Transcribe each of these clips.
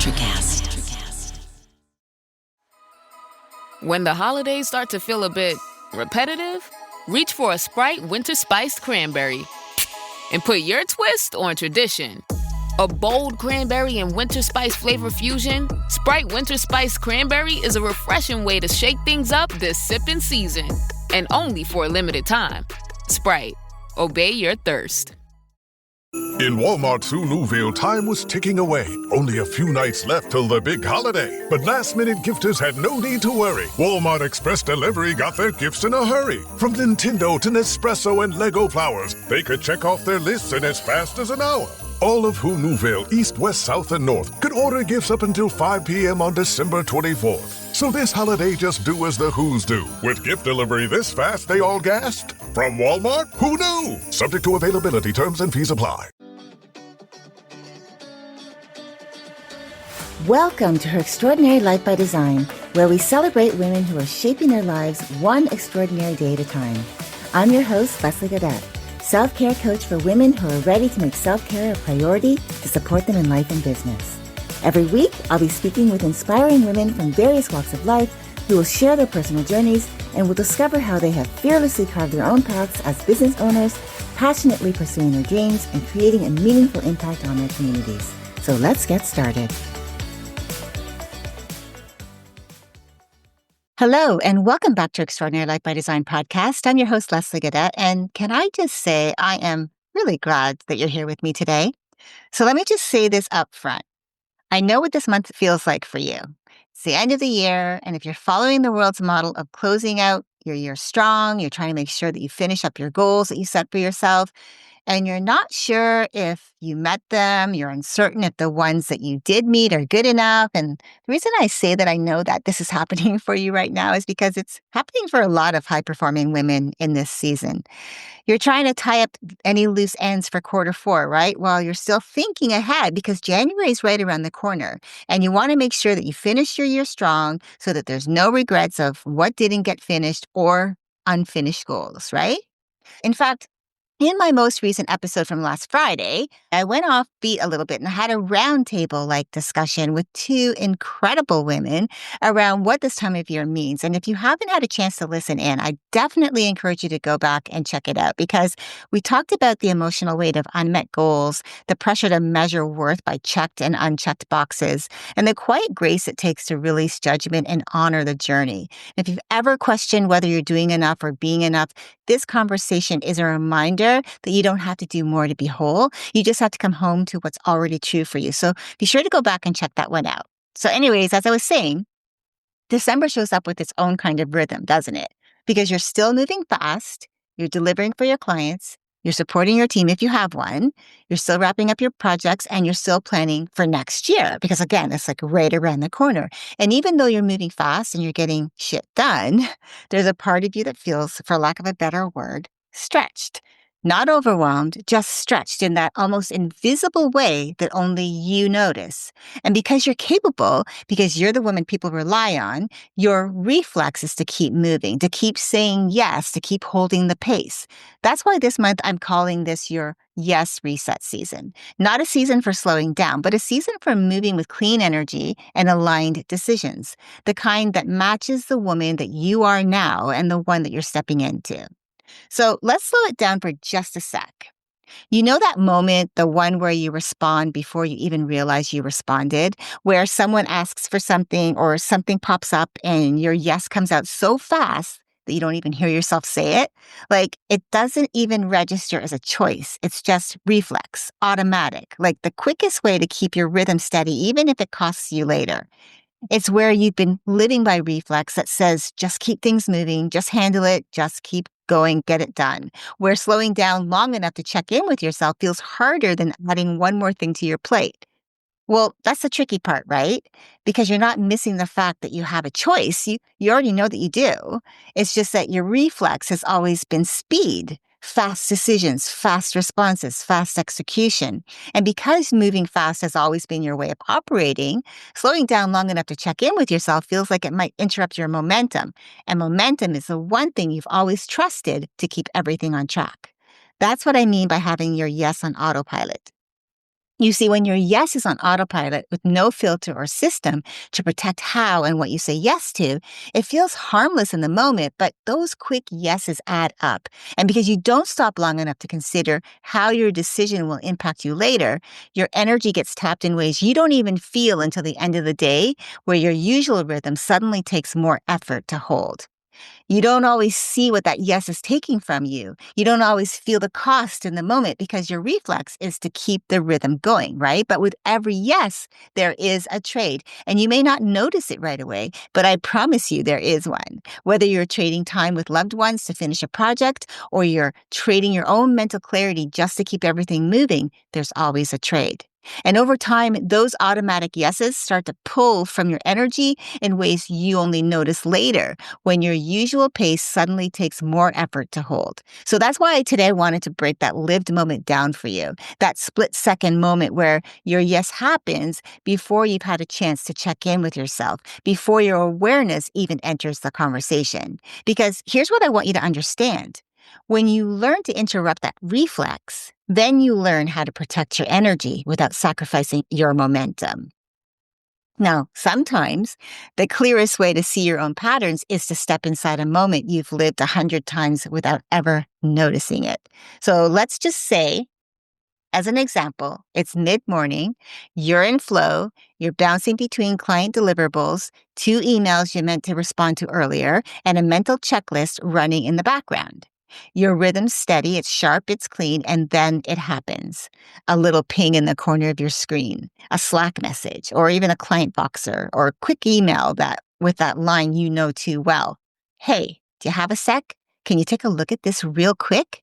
Electricast. When the holidays start to feel a bit repetitive, reach for a Sprite Winter Spiced Cranberry and put your twist on tradition. A bold cranberry and winter spice flavor fusion, Sprite Winter Spiced Cranberry is a refreshing way to shake things up this sipping season. And only for a limited time. Sprite. Obey your thirst. In Walmart Sue Newville, time was ticking away. Only a few nights left till the big holiday. But last-minute gifters had no need to worry. Walmart Express Delivery got their gifts in a hurry. From Nintendo to Nespresso and Lego flowers, they could check off their lists in as fast as an hour. All of Who Newville, East, West, South, and North could order gifts up until 5 p.m. on December 24th. So this holiday, just do as the Who's do. With gift delivery this fast, they all gasped. From Walmart, who knew? Subject to availability, terms and fees apply. Welcome to Her Extraordinary Life by Design, where we celebrate women who are shaping their lives one extraordinary day at a time. I'm your host, Leslie Gaudet, self-care coach for women who are ready to make self-care a priority to support them in life and business. Every week, I'll be speaking with inspiring women from various walks of life who will share their personal journeys and will discover how they have fearlessly carved their own paths as business owners, passionately pursuing their dreams and creating a meaningful impact on their communities. So let's get started. Hello, and welcome back to Extraordinary Life by Design podcast. I'm your host, Leslie Gaudet, and can I just say I am really glad that you're here with me today. So let me just say this up front. I know what this month feels like for you. It's the end of the year, and if you're following the world's model of closing out your year strong, you're trying to make sure that you finish up your goals that you set for yourself, and you're not sure if you met them, you're uncertain if the ones that you did meet are good enough. And the reason I say that I know that this is happening for you right now is because it's happening for a lot of high-performing women in this season. You're trying to tie up any loose ends for quarter four, right? While you're still thinking ahead because January is right around the corner. And you want to make sure that you finish your year strong so that there's no regrets of what didn't get finished or unfinished goals, right? In fact, in my most recent episode from last Friday, I went off beat a little bit and had a roundtable-like discussion with two incredible women around what this time of year means. And if you haven't had a chance to listen in, I definitely encourage you to go back and check it out because we talked about the emotional weight of unmet goals, the pressure to measure worth by checked and unchecked boxes, and the quiet grace it takes to release judgment and honor the journey. If you've ever questioned whether you're doing enough or being enough, this conversation is a reminder that you don't have to do more to be whole. You just have to come home to what's already true for you. So be sure to go back and check that one out. So anyways, as I was saying, December shows up with its own kind of rhythm, doesn't it? Because you're still moving fast, you're delivering for your clients, you're supporting your team if you have one, you're still wrapping up your projects, and you're still planning for next year. Because again, it's like right around the corner. And even though you're moving fast and you're getting shit done, there's a part of you that feels, for lack of a better word, stretched. Not overwhelmed, just stretched in that almost invisible way that only you notice. And because you're capable, because you're the woman people rely on, your reflex is to keep moving, to keep saying yes, to keep holding the pace. That's why this month I'm calling this your yes reset season. Not a season for slowing down, but a season for moving with clean energy and aligned decisions, the kind that matches the woman that you are now and the one that you're stepping into. So let's slow it down for just a sec. You know that moment, the one where you respond before you even realize you responded, where someone asks for something or something pops up and your yes comes out so fast that you don't even hear yourself say it? Like it doesn't even register as a choice. It's just reflex, automatic, like the quickest way to keep your rhythm steady, even if it costs you later. It's where you've been living by reflex that says, just keep things moving, just handle it, just keep going, get it done. Where slowing down long enough to check in with yourself feels harder than adding one more thing to your plate. Well, that's the tricky part, right? Because you're not missing the fact that you have a choice. You already know that you do. It's just that your reflex has always been speed, fast decisions, fast responses, fast execution. And because moving fast has always been your way of operating, slowing down long enough to check in with yourself feels like it might interrupt your momentum. And momentum is the one thing you've always trusted to keep everything on track. That's what I mean by having your yes on autopilot. You see, when your yes is on autopilot with no filter or system to protect how and what you say yes to, it feels harmless in the moment, but those quick yeses add up. And because you don't stop long enough to consider how your decision will impact you later, your energy gets tapped in ways you don't even feel until the end of the day, where your usual rhythm suddenly takes more effort to hold. You don't always see what that yes is taking from you. You don't always feel the cost in the moment because your reflex is to keep the rhythm going, right? But with every yes, there is a trade. And you may not notice it right away, but I promise you there is one. Whether you're trading time with loved ones to finish a project or you're trading your own mental clarity just to keep everything moving, there's always a trade. And over time, those automatic yeses start to pull from your energy in ways you only notice later, when your usual pace suddenly takes more effort to hold. So that's why today I wanted to break that lived moment down for you, that split-second moment where your yes happens before you've had a chance to check in with yourself, before your awareness even enters the conversation. Because here's what I want you to understand. When you learn to interrupt that reflex, then you learn how to protect your energy without sacrificing your momentum. Now, sometimes the clearest way to see your own patterns is to step inside a moment you've lived 100 times without ever noticing it. So let's just say, as an example, it's mid-morning, you're in flow, you're bouncing between client deliverables, 2 emails you meant to respond to earlier, and a mental checklist running in the background. Your rhythm's steady, it's sharp, it's clean, and then it happens. A little ping in the corner of your screen, a Slack message, or even a client boxer, or a quick email that with that line you know too well. Hey, do you have a sec? Can you take a look at this real quick?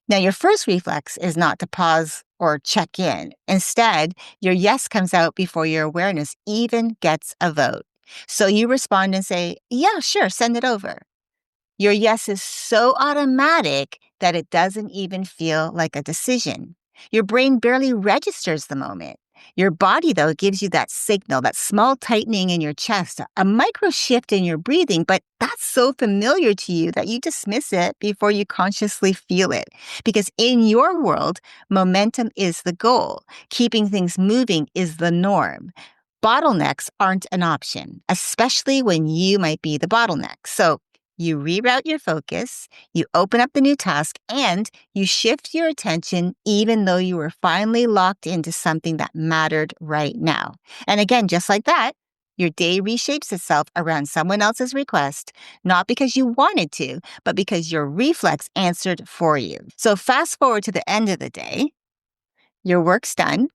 Now, your first reflex is not to pause or check in. Instead, your yes comes out before your awareness even gets a vote. So you respond and say, yeah, sure, send it over. Your yes is so automatic that it doesn't even feel like a decision. Your brain barely registers the moment. Your body, though, gives you that signal, that small tightening in your chest, a micro shift in your breathing, but that's so familiar to you that you dismiss it before you consciously feel it. Because in your world, momentum is the goal. Keeping things moving is the norm. Bottlenecks aren't an option, especially when you might be the bottleneck. So you reroute your focus, you open up the new task, and you shift your attention even though you were finally locked into something that mattered right now. And again, just like that, your day reshapes itself around someone else's request, not because you wanted to, but because your reflex answered for you. So fast forward to the end of the day, your work's done.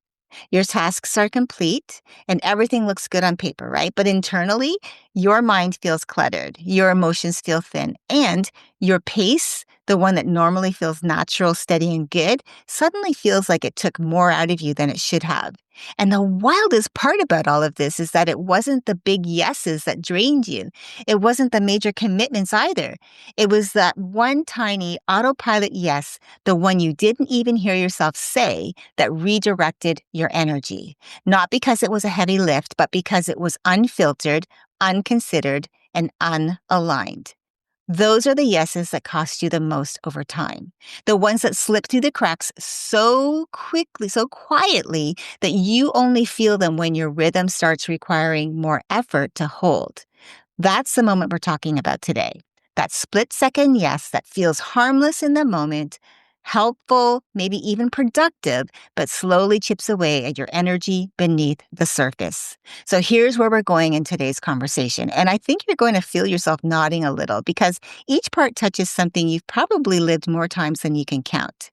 Your tasks are complete and everything looks good on paper, right? But internally, your mind feels cluttered, your emotions feel thin, and your pace, the one that normally feels natural, steady, and good, suddenly feels like it took more out of you than it should have. And the wildest part about all of this is that it wasn't the big yeses that drained you. It wasn't the major commitments either. It was that one tiny autopilot yes, the one you didn't even hear yourself say, that redirected your energy. Not because it was a heavy lift, but because it was unfiltered, unconsidered, and unaligned. Those are the yeses that cost you the most over time. The ones that slip through the cracks so quickly, so quietly, that you only feel them when your rhythm starts requiring more effort to hold. That's the moment we're talking about today. That split-second yes that feels harmless in the moment, helpful, maybe even productive, but slowly chips away at your energy beneath the surface. So here's where we're going in today's conversation. And I think you're going to feel yourself nodding a little because each part touches something you've probably lived more times than you can count.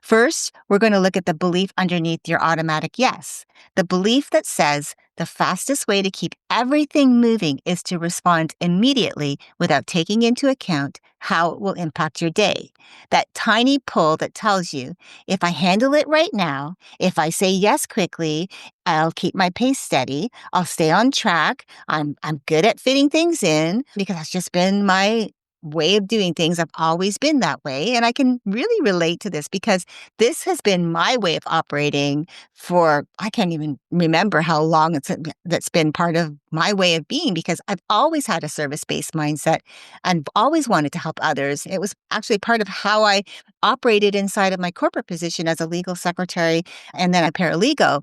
First, we're going to look at the belief underneath your automatic yes, the belief that says the fastest way to keep everything moving is to respond immediately without taking into account how it will impact your day. That tiny pull that tells you, if I handle it right now, if I say yes quickly, I'll keep my pace steady, I'll stay on track, I'm good at fitting things in because that's just been my way of doing things. I've always been that way. And I can really relate to this because this has been my way of operating for, I can't even remember how long that's been part of my way of being, because I've always had a service-based mindset and always wanted to help others. It was actually part of how I operated inside of my corporate position as a legal secretary and then a paralegal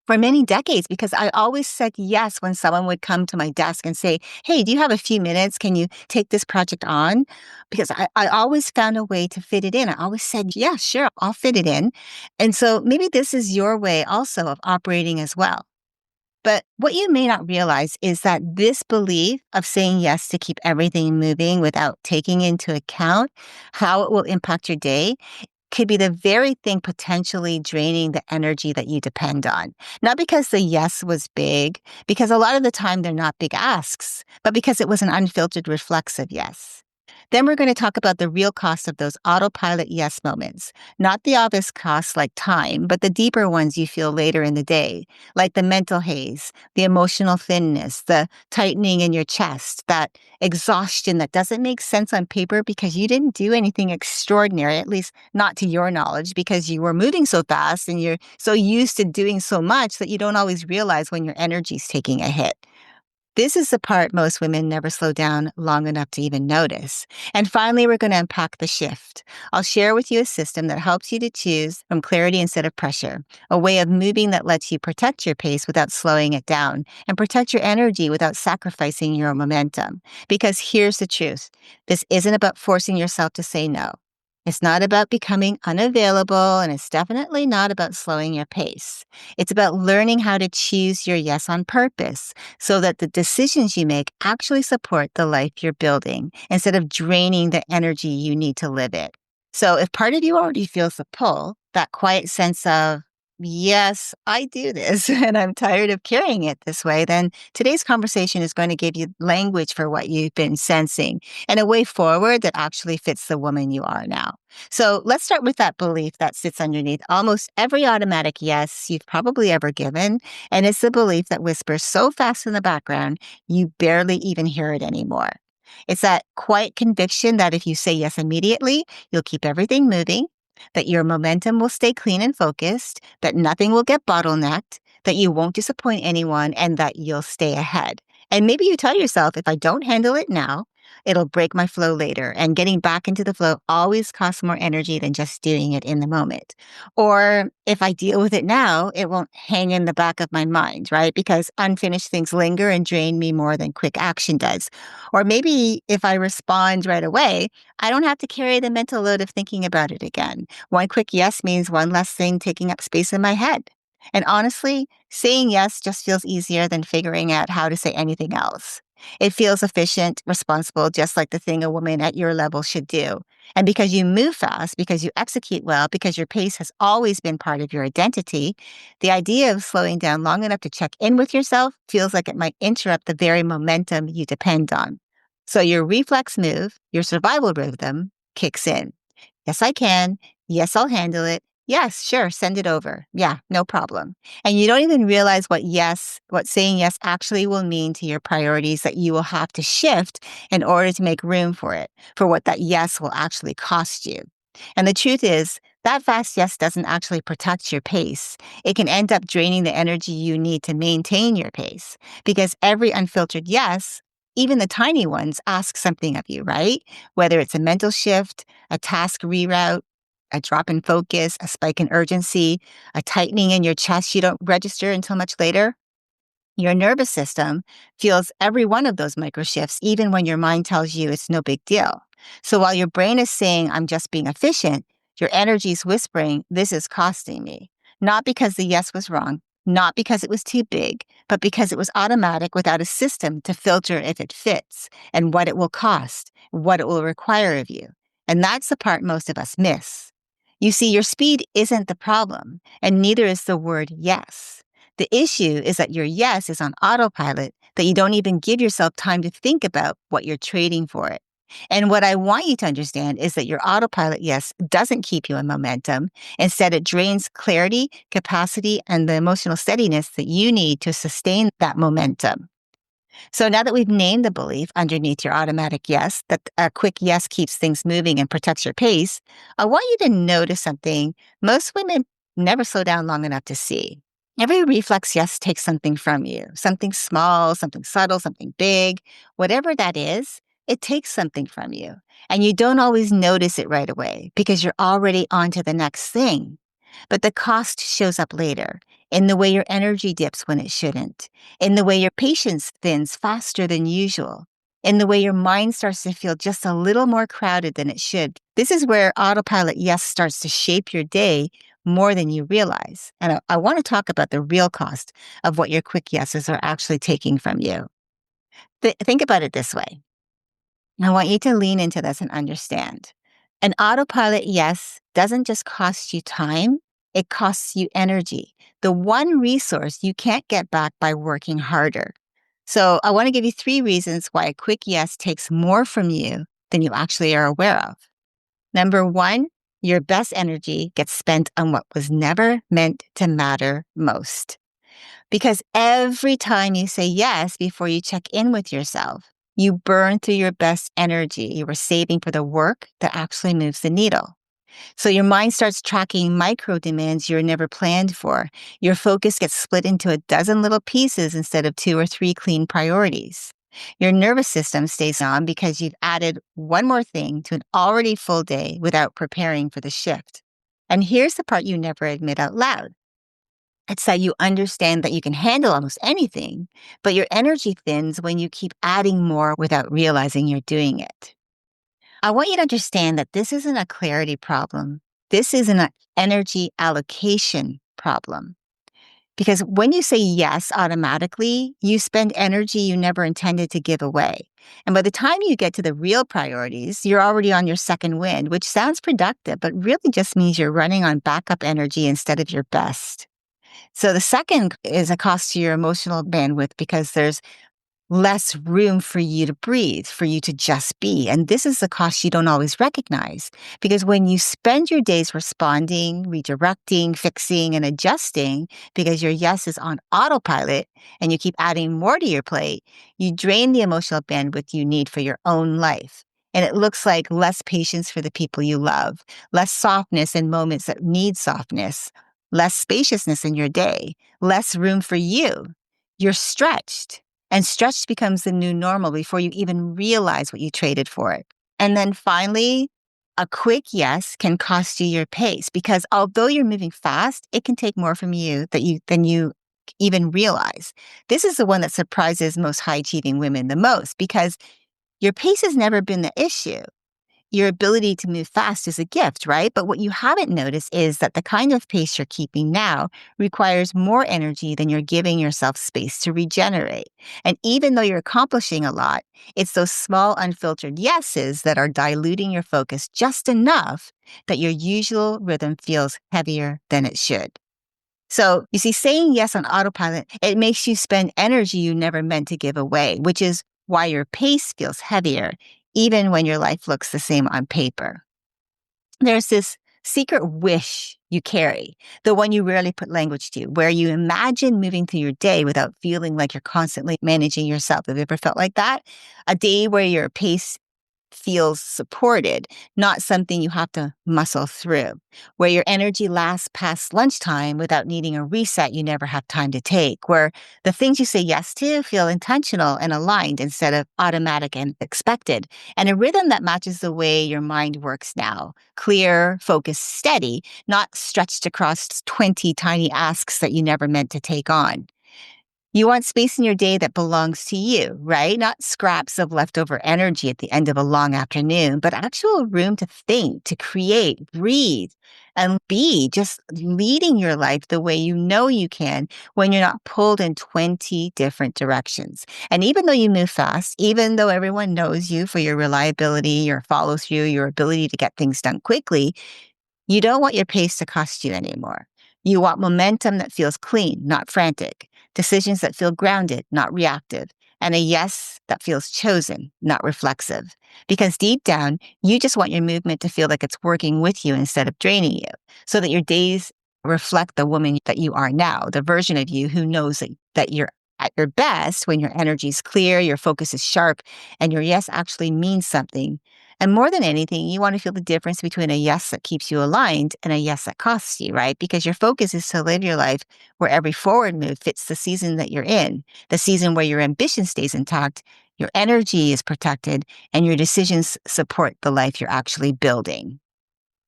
for many decades, because I always said yes when someone would come to my desk and say, "Hey, do you have a few minutes? Can you take this project on?" Because I always found a way to fit it in. I always said, "Yeah, sure, I'll fit it in." And so maybe this is your way also of operating as well. But what you may not realize is that this belief of saying yes to keep everything moving without taking into account how it will impact your day could be the very thing potentially draining the energy that you depend on. Not because the yes was big, because a lot of the time they're not big asks, but because it was an unfiltered reflexive yes. Then we're going to talk about the real cost of those autopilot yes moments. Not the obvious costs like time, but the deeper ones you feel later in the day, like the mental haze, the emotional thinness, the tightening in your chest, that exhaustion that doesn't make sense on paper because you didn't do anything extraordinary, at least not to your knowledge, because you were moving so fast and you're so used to doing so much that you don't always realize when your energy's taking a hit. This is the part most women never slow down long enough to even notice. And finally, we're going to unpack the shift. I'll share with you a system that helps you to choose from clarity instead of pressure, a way of moving that lets you protect your pace without slowing it down and protect your energy without sacrificing your momentum. Because here's the truth. This isn't about forcing yourself to say no. It's not about becoming unavailable, and it's definitely not about slowing your pace. It's about learning how to choose your yes on purpose so that the decisions you make actually support the life you're building instead of draining the energy you need to live it. So if part of you already feels the pull, that quiet sense of, yes, I do this and I'm tired of carrying it this way, then today's conversation is going to give you language for what you've been sensing and a way forward that actually fits the woman you are now. So let's start with that belief that sits underneath almost every automatic yes you've probably ever given. And it's the belief that whispers so fast in the background, you barely even hear it anymore. It's that quiet conviction that if you say yes immediately, you'll keep everything moving, that your momentum will stay clean and focused, that nothing will get bottlenecked, that you won't disappoint anyone, and that you'll stay ahead. And maybe you tell yourself, if I don't handle it now, it'll break my flow later. And getting back into the flow always costs more energy than just doing it in the moment. Or if I deal with it now, it won't hang in the back of my mind, right? Because unfinished things linger and drain me more than quick action does. Or maybe if I respond right away, I don't have to carry the mental load of thinking about it again. One quick yes means one less thing taking up space in my head. And honestly, saying yes just feels easier than figuring out how to say anything else. It feels efficient, responsible, just like the thing a woman at your level should do. And because you move fast, because you execute well, because your pace has always been part of your identity, the idea of slowing down long enough to check in with yourself feels like it might interrupt the very momentum you depend on. So your reflex move, your survival rhythm, kicks in. Yes, I can. Yes, I'll handle it. Yes, sure, send it over. Yeah, no problem. And you don't even realize what saying yes actually will mean to your priorities that you will have to shift in order to make room for it, for what that yes will actually cost you. And the truth is, that fast yes doesn't actually protect your pace. It can end up draining the energy you need to maintain your pace, because every unfiltered yes, even the tiny ones, ask something of you, right? Whether it's a mental shift, a task reroute, a drop in focus, a spike in urgency, a tightening in your chest you don't register until much later. Your nervous system feels every one of those micro shifts, even when your mind tells you it's no big deal. So while your brain is saying, I'm just being efficient, your energy is whispering, this is costing me. Not because the yes was wrong, not because it was too big, but because it was automatic without a system to filter if it fits and what it will cost, what it will require of you. And that's the part most of us miss. You see, your speed isn't the problem, and neither is the word yes. The issue is that your yes is on autopilot, that you don't even give yourself time to think about what you're trading for it. And what I want you to understand is that your autopilot yes doesn't keep you in momentum. Instead, it drains clarity, capacity, and the emotional steadiness that you need to sustain that momentum. So now that we've named the belief underneath your automatic yes, that a quick yes keeps things moving and protects your pace, I want you to notice something most women never slow down long enough to see. Every reflex yes takes something from you, something small, something subtle, something big, whatever that is, it takes something from you. And you don't always notice it right away because you're already on to the next thing. But the cost shows up later in the way your energy dips when it shouldn't, in the way your patience thins faster than usual, in the way your mind starts to feel just a little more crowded than it should. This is where autopilot yes starts to shape your day more than you realize. And I want to talk about the real cost of what your quick yeses are actually taking from you. Think about it this way. I want you to lean into this and understand. An autopilot yes doesn't just cost you time, it costs you energy, the one resource you can't get back by working harder. So I want to give you 3 reasons why a quick yes takes more from you than you actually are aware of. Number 1, your best energy gets spent on what was never meant to matter most. Because every time you say yes before you check in with yourself, you burn through your best energy you were saving for the work that actually moves the needle. So your mind starts tracking micro demands you're never planned for. Your focus gets split into a dozen little pieces instead of 2 or 3 clean priorities. Your nervous system stays on because you've added one more thing to an already full day without preparing for the shift. And here's the part you never admit out loud. It's that you understand that you can handle almost anything, but your energy thins when you keep adding more without realizing you're doing it. I want you to understand that this isn't a clarity problem. This is an energy allocation problem. Because when you say yes automatically, you spend energy you never intended to give away. And by the time you get to the real priorities, you're already on your second wind, which sounds productive, but really just means you're running on backup energy instead of your best. So the second is a cost to your emotional bandwidth because there's less room for you to breathe, for you to just be. And this is the cost you don't always recognize because when you spend your days responding, redirecting, fixing, and adjusting because your yes is on autopilot and you keep adding more to your plate, you drain the emotional bandwidth you need for your own life. And it looks like less patience for the people you love, less softness in moments that need softness, less spaciousness in your day, less room for you. You're stretched. And stretched becomes the new normal before you even realize what you traded for it. And then finally, a quick yes can cost you your pace because although you're moving fast, it can take more from you than you even realize. This is the one that surprises most high-achieving women the most because your pace has never been the issue. Your ability to move fast is a gift, right? But what you haven't noticed is that the kind of pace you're keeping now requires more energy than you're giving yourself space to regenerate. And even though you're accomplishing a lot, it's those small unfiltered yeses that are diluting your focus just enough that your usual rhythm feels heavier than it should. So you see, saying yes on autopilot, it makes you spend energy you never meant to give away, which is why your pace feels heavier, even when your life looks the same on paper. There's this secret wish you carry, the one you rarely put language to, where you imagine moving through your day without feeling like you're constantly managing yourself. Have you ever felt like that? A day where your pace feels supported, not something you have to muscle through, where your energy lasts past lunchtime without needing a reset you never have time to take, where the things you say yes to feel intentional and aligned instead of automatic and expected, and a rhythm that matches the way your mind works now, clear, focused, steady, not stretched across 20 tiny asks that you never meant to take on. You want space in your day that belongs to you, right? Not scraps of leftover energy at the end of a long afternoon, but actual room to think, to create, breathe, and be just leading your life the way you know you can when you're not pulled in 20 different directions. And even though you move fast, even though everyone knows you for your reliability, your follow through, your ability to get things done quickly, you don't want your pace to cost you anymore. You want momentum that feels clean, not frantic, decisions that feel grounded, not reactive, and a yes that feels chosen, not reflexive. Because deep down, you just want your movement to feel like it's working with you instead of draining you, so that your days reflect the woman that you are now, the version of you who knows that you're at your best when your energy is clear, your focus is sharp, and your yes actually means something. And more than anything, you want to feel the difference between a yes that keeps you aligned and a yes that costs you, right? Because your focus is to live your life where every forward move fits the season that you're in, the season where your ambition stays intact, your energy is protected, and your decisions support the life you're actually building.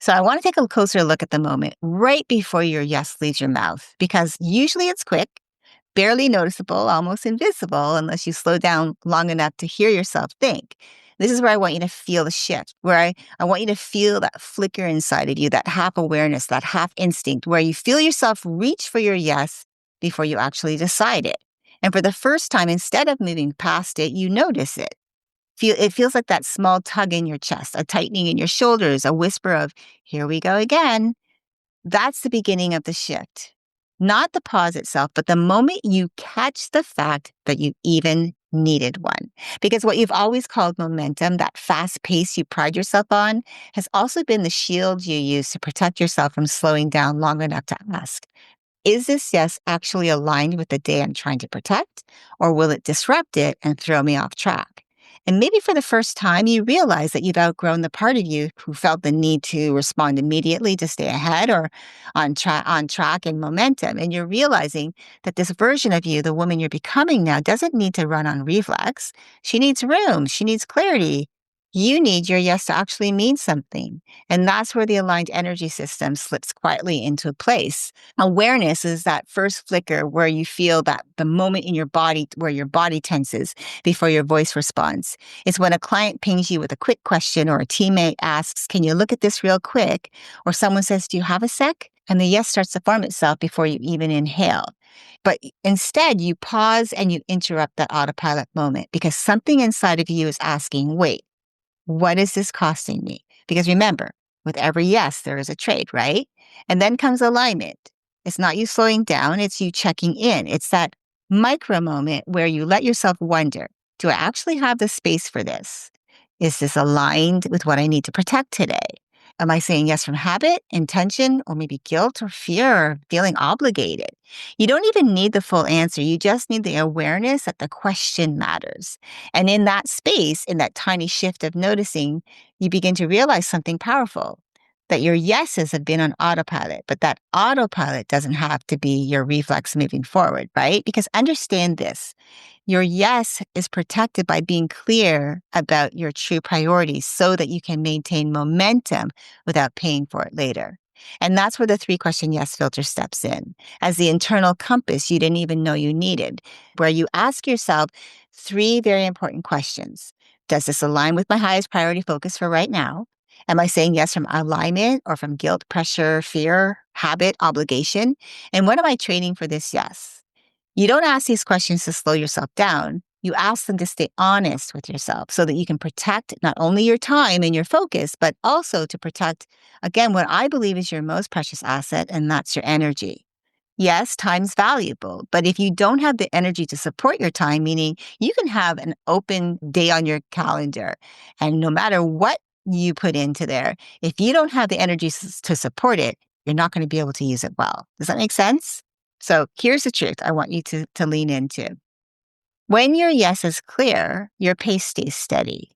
So I want to take a closer look at the moment right before your yes leaves your mouth, because usually it's quick, barely noticeable, almost invisible, unless you slow down long enough to hear yourself think. This is where I want you to feel the shift, where I want you to feel that flicker inside of you, that half awareness, that half instinct, where you feel yourself reach for your yes before you actually decide it. And for the first time, instead of moving past it, you notice it. It feels like that small tug in your chest, a tightening in your shoulders, a whisper of, here we go again. That's the beginning of the shift. Not the pause itself, but the moment you catch the fact that you even needed one. Because what you've always called momentum, that fast pace you pride yourself on, has also been the shield you use to protect yourself from slowing down long enough to ask, is this yes actually aligned with the day I'm trying to protect, or will it disrupt it and throw me off track? And maybe for the first time, you realize that you've outgrown the part of you who felt the need to respond immediately to stay ahead or on track and momentum. And you're realizing that this version of you, the woman you're becoming now, doesn't need to run on reflex. She needs room. She needs clarity. You need your yes to actually mean something. And that's where the aligned energy system slips quietly into place. Awareness is that first flicker where you feel that the moment in your body where your body tenses before your voice responds. It's when a client pings you with a quick question, or a teammate asks, can you look at this real quick? Or someone says, do you have a sec? And the yes starts to form itself before you even inhale. But instead, you pause and you interrupt that autopilot moment because something inside of you is asking, wait, what is this costing me? Because remember, with every yes, there is a trade, right? And then comes alignment. It's not you slowing down, it's you checking in. It's that micro moment where you let yourself wonder, do I actually have the space for this? Is this aligned with what I need to protect today? Am I saying yes from habit, intention, or maybe guilt or fear, or feeling obligated? You don't even need the full answer. You just need the awareness that the question matters. And in that space, in that tiny shift of noticing, you begin to realize something powerful, that your yeses have been on autopilot, but that autopilot doesn't have to be your reflex moving forward, right? Because understand this. Your yes is protected by being clear about your true priorities so that you can maintain momentum without paying for it later. And that's where the 3-question yes filter steps in as the internal compass you didn't even know you needed, where you ask yourself 3 very important questions. Does this align with my highest priority focus for right now? Am I saying yes from alignment or from guilt, pressure, fear, habit, obligation? And what am I trading for this yes? You don't ask these questions to slow yourself down. You ask them to stay honest with yourself so that you can protect not only your time and your focus, but also to protect, again, what I believe is your most precious asset, and that's your energy. Yes, time's valuable, but if you don't have the energy to support your time, meaning you can have an open day on your calendar, and no matter what you put into there, if you don't have the energy to support it, you're not going to be able to use it well. Does that make sense? So here's the truth I want you to lean into. When your yes is clear, your pace stays steady.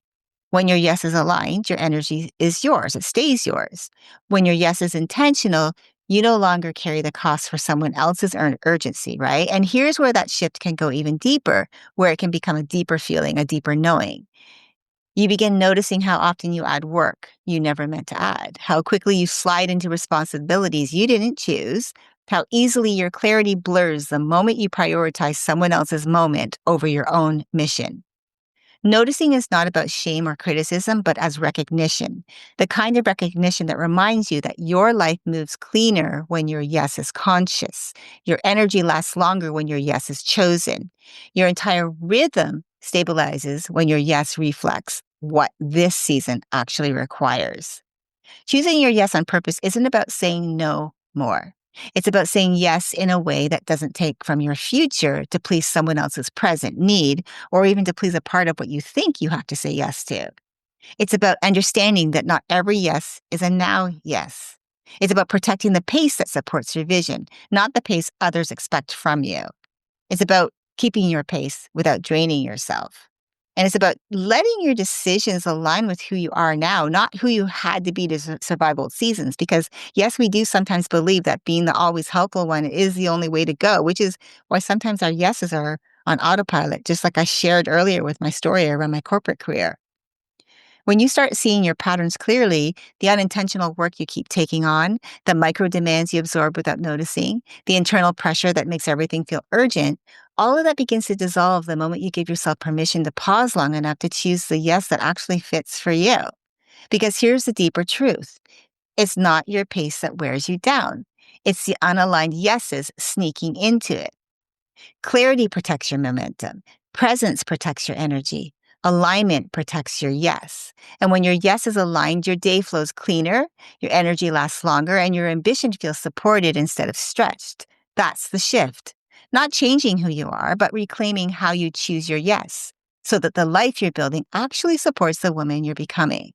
When your yes is aligned, your energy is yours. It stays yours. When your yes is intentional, you no longer carry the cost for someone else's urgency, right? And here's where that shift can go even deeper, where it can become a deeper feeling, a deeper knowing. You begin noticing how often you add work you never meant to add, how quickly you slide into responsibilities you didn't choose, how easily your clarity blurs the moment you prioritize someone else's moment over your own mission. Noticing is not about shame or criticism, but as recognition, the kind of recognition that reminds you that your life moves cleaner when your yes is conscious. Your energy lasts longer when your yes is chosen. Your entire rhythm stabilizes when your yes reflects what this season actually requires. Choosing your yes on purpose isn't about saying no more. It's about saying yes in a way that doesn't take from your future to please someone else's present need, or even to please a part of what you think you have to say yes to. It's about understanding that not every yes is a now yes. It's about protecting the pace that supports your vision, not the pace others expect from you. It's about keeping your pace without draining yourself. And it's about letting your decisions align with who you are now, not who you had to be to survive old seasons. Because yes, we do sometimes believe that being the always helpful one is the only way to go, which is why sometimes our yeses are on autopilot, just like I shared earlier with my story around my corporate career. When you start seeing your patterns clearly, the unintentional work you keep taking on, the micro demands you absorb without noticing, the internal pressure that makes everything feel urgent, all of that begins to dissolve the moment you give yourself permission to pause long enough to choose the yes that actually fits for you. Because here's the deeper truth. It's not your pace that wears you down. It's the unaligned yeses sneaking into it. Clarity protects your momentum. Presence protects your energy. Alignment protects your yes. And when your yes is aligned, your day flows cleaner, your energy lasts longer, and your ambition feels supported instead of stretched. That's the shift. Not changing who you are, but reclaiming how you choose your yes, so that the life you're building actually supports the woman you're becoming.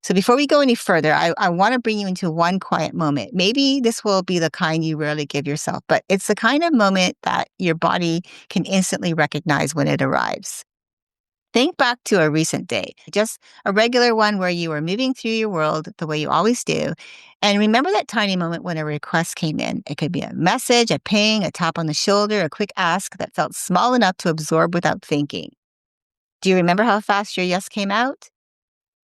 So before we go any further, I want to bring you into one quiet moment. Maybe this will be the kind you rarely give yourself, but it's the kind of moment that your body can instantly recognize when it arrives. Think back to a recent day, just a regular one where you were moving through your world the way you always do. And remember that tiny moment when a request came in. It could be a message, a ping, a tap on the shoulder, a quick ask that felt small enough to absorb without thinking. Do you remember how fast your yes came out?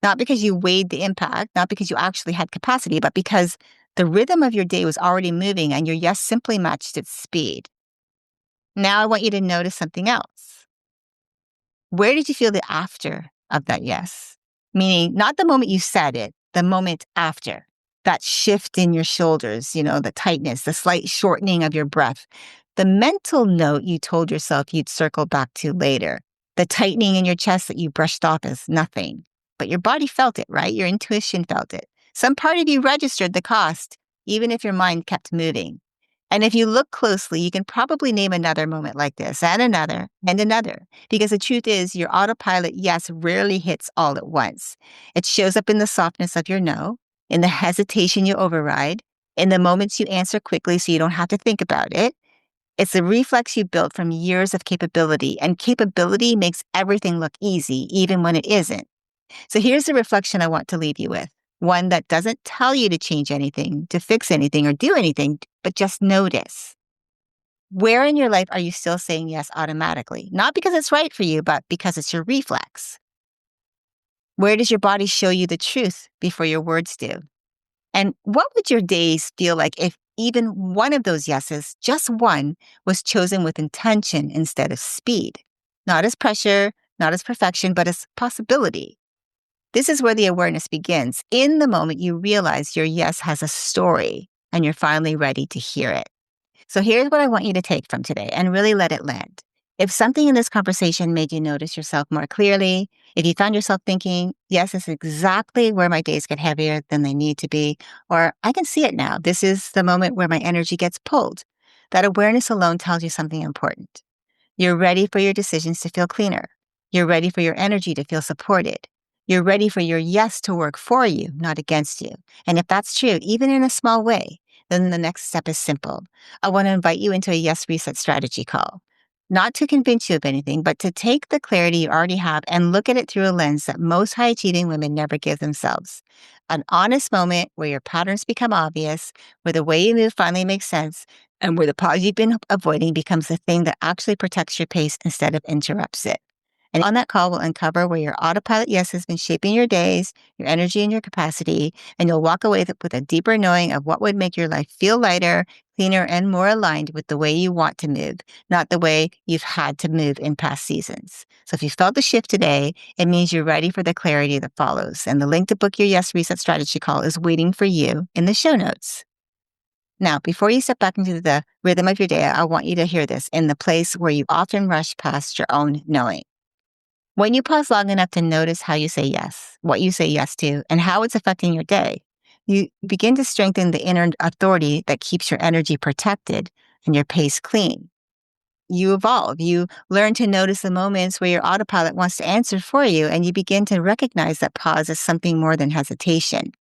Not because you weighed the impact, not because you actually had capacity, but because the rhythm of your day was already moving and your yes simply matched its speed. Now I want you to notice something else. Where did you feel the after of that yes? Meaning not the moment you said it, the moment after. That shift in your shoulders, the tightness, the slight shortening of your breath, the mental note you told yourself you'd circle back to later, the tightening in your chest that you brushed off as nothing. But your body felt it, right? Your intuition felt it. Some part of you registered the cost, even if your mind kept moving. And if you look closely, you can probably name another moment like this, and another, and another. Because the truth is, your autopilot yes rarely hits all at once. It shows up in the softness of your no, in the hesitation you override, in the moments you answer quickly so you don't have to think about it. It's a reflex you built from years of capability, and capability makes everything look easy, even when it isn't. So here's the reflection I want to leave you with. One that doesn't tell you to change anything, to fix anything, or do anything, but just notice. Where in your life are you still saying yes automatically? Not because it's right for you, but because it's your reflex. Where does your body show you the truth before your words do? And what would your days feel like if even one of those yeses, just one, was chosen with intention instead of speed? Not as pressure, not as perfection, but as possibility. This is where the awareness begins. In the moment you realize your yes has a story and you're finally ready to hear it. So here's what I want you to take from today and really let it land. If something in this conversation made you notice yourself more clearly, if you found yourself thinking, yes, this is exactly where my days get heavier than they need to be, or I can see it now, this is the moment where my energy gets pulled, that awareness alone tells you something important. You're ready for your decisions to feel cleaner. You're ready for your energy to feel supported. You're ready for your yes to work for you, not against you. And if that's true, even in a small way, then the next step is simple. I want to invite you into a yes reset strategy call. Not to convince you of anything, but to take the clarity you already have and look at it through a lens that most high achieving women never give themselves. An honest moment where your patterns become obvious, where the way you move finally makes sense, and where the pause you've been avoiding becomes the thing that actually protects your pace instead of interrupts it. And on that call, we'll uncover where your autopilot yes has been shaping your days, your energy, and your capacity, and you'll walk away with a deeper knowing of what would make your life feel lighter, cleaner, and more aligned with the way you want to move, not the way you've had to move in past seasons. So if you felt the shift today, it means you're ready for the clarity that follows. And the link to book your Yes Reset strategy call is waiting for you in the show notes. Now, before you step back into the rhythm of your day, I want you to hear this in the place where you often rush past your own knowing. When you pause long enough to notice how you say yes, what you say yes to, and how it's affecting your day, you begin to strengthen the inner authority that keeps your energy protected and your pace clean. You evolve. You learn to notice the moments where your autopilot wants to answer for you, and you begin to recognize that pause as something more than hesitation.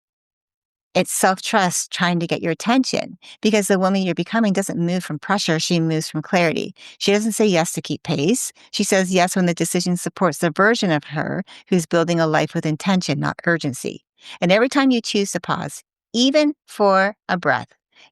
It's self-trust trying to get your attention because the woman you're becoming doesn't move from pressure. She moves from clarity. She doesn't say yes to keep pace. She says yes when the decision supports the version of her who's building a life with intention, not urgency. And every time you choose to pause, even for a breath,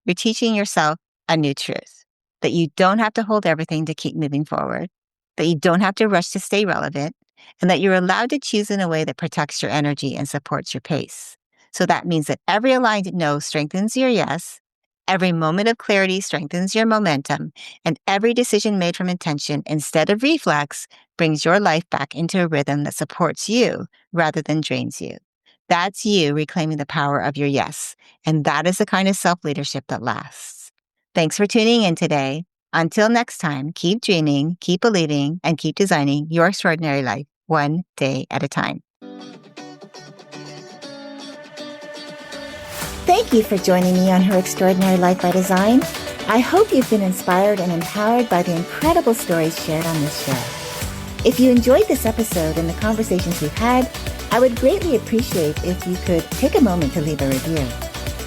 you're teaching yourself a new truth, that you don't have to hold everything to keep moving forward, that you don't have to rush to stay relevant, and that you're allowed to choose in a way that protects your energy and supports your pace. So that means that every aligned no strengthens your yes, every moment of clarity strengthens your momentum, and every decision made from intention instead of reflex brings your life back into a rhythm that supports you rather than drains you. That's you reclaiming the power of your yes, and that is the kind of self-leadership that lasts. Thanks for tuning in today. Until next time, keep dreaming, keep believing, and keep designing your extraordinary life one day at a time. Thank you for joining me on Her Extraordinary Life by Design. I hope you've been inspired and empowered by the incredible stories shared on this show. If you enjoyed this episode and the conversations we've had, I would greatly appreciate if you could take a moment to leave a review.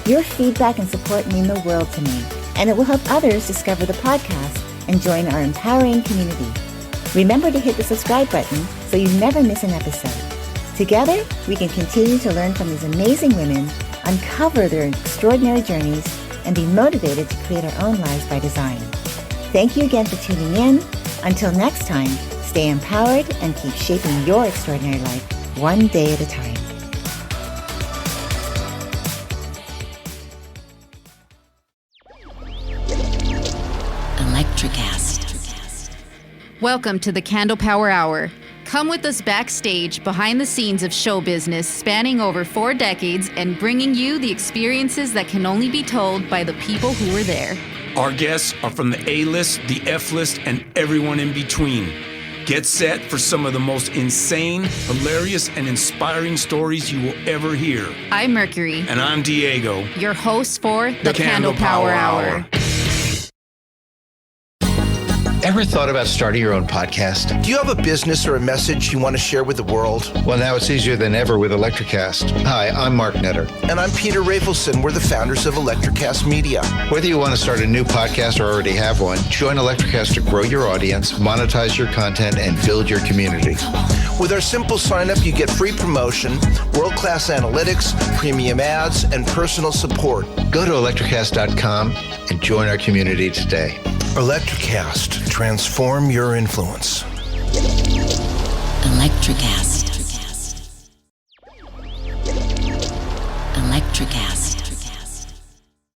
Your feedback and support mean the world to me, and it will help others discover the podcast and join our empowering community. Remember to hit the subscribe button so you never miss an episode. Together, we can continue to learn from these amazing women, uncover their extraordinary journeys, and be motivated to create our own lives by design. Thank you again for tuning in. Until next time, stay empowered and keep shaping your extraordinary life one day at a time. Welcome to the Candle Power Hour. Come with us backstage behind the scenes of show business spanning over 4 decades and bringing you the experiences that can only be told by the people who were there. Our guests are from the A-list, the F-list, and everyone in between. Get set for some of the most insane, hilarious, and inspiring stories you will ever hear. I'm Mercury. And I'm Diego. Your host for the Candle Power Hour. Ever thought about starting your own podcast? Do you have a business or a message you want to share with the world? Well, now it's easier than ever with Electricast. Hi, I'm Mark Netter. And I'm Peter Rafelson. We're the founders of Electricast Media. Whether you want to start a new podcast or already have one, join Electricast to grow your audience, monetize your content, and build your community. With our simple sign-up, you get free promotion, world-class analytics, premium ads, and personal support. Go to electricast.com and join our community today. Electricast. Transform your influence. Electricast. Electricast.